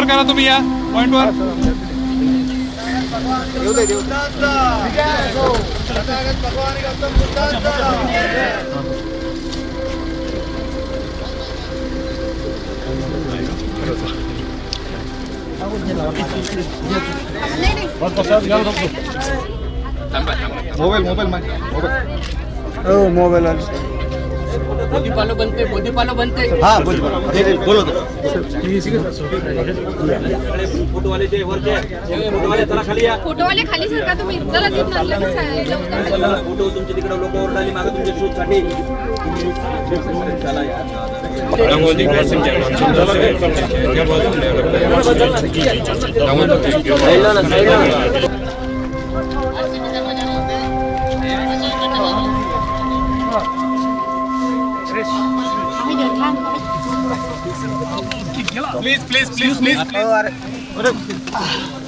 वर करा तुम्ही या पॉइंटवर. मोबाईल बोधी बनते हाँ बोलो फोटोवाले खाली सर का तुम्ही चला फोटो तुमच्या तिकडे लोक ओरडाली मागे तुमच्या शूट साठी. प्लीज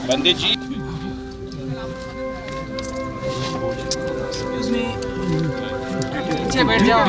बंदे जी. नीचे बैठ जाओ.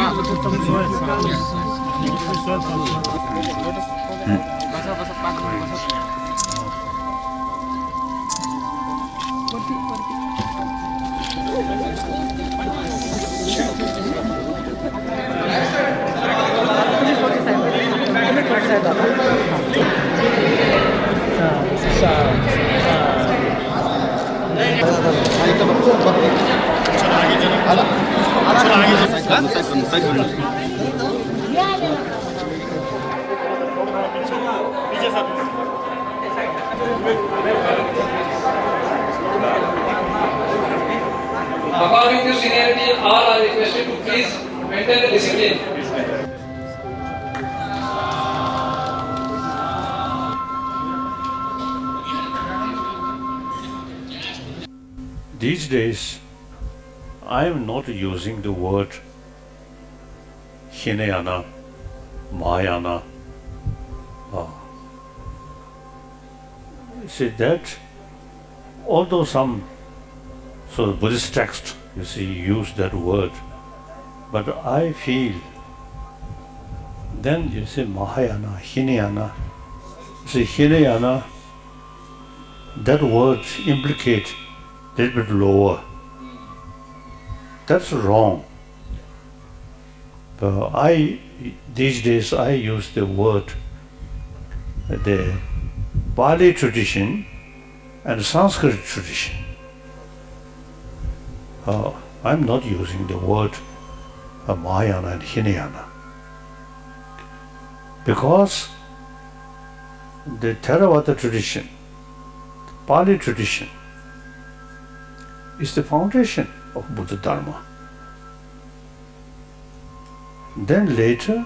According to seniority, all are requested to please maintain the discipline. These days, I am not using the word Hinayana, Mahayana. See that, although some Buddhist text, you see, use that word, but I feel then you say Mahayana, Hinayana. See, Hinayana, that word implicates a little bit lower. That's wrong. These days I use the word, the Pali tradition and Sanskrit tradition. I'm not using the word Mahayana and Hinayana, because the Theravada tradition, Pali tradition, is the foundation of Buddha Dharma. Then later,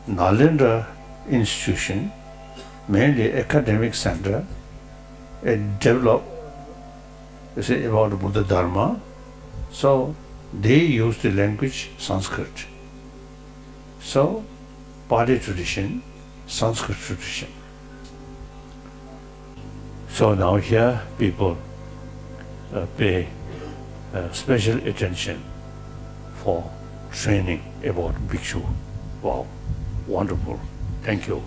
Nalanda institution, mainly academic center, developed about Buddha Dharma. So they use the language Sanskrit. So Pali tradition, Sanskrit tradition. So now here people pay special attention for training about Bhikkshu. Wow, wonderful. Thank you.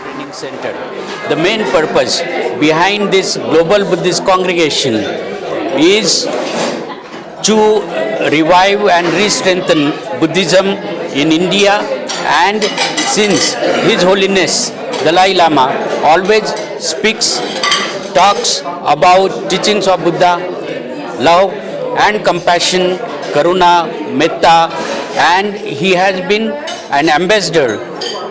Training center. The main purpose behind this global Buddhist congregation is to revive and re-strengthen Buddhism in India, and since His Holiness Dalai Lama always talks about teachings of Buddha, love and compassion, karuna, metta, and he has been an ambassador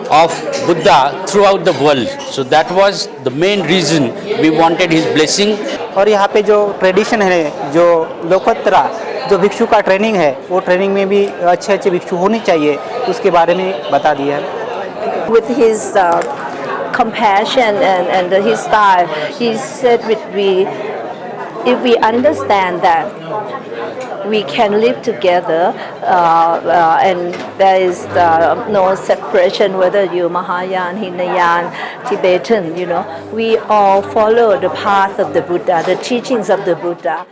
of Buddha throughout the world. So that was the main reason we wanted his blessing. और यहाँ पे जो tradition है, जो लोकोत्तरा जो भिक्षु का training है, वो ट्रेनिंग में भी अच्छे अच्छे भिक्षु होने चाहिए, उसके बारे में बता दिया है. With his compassion and his style, he said if we understand that we can live together and there is no separation whether you Mahayana, Hinayan, Tibetan, we all follow the path of the Buddha, the teachings of the Buddha.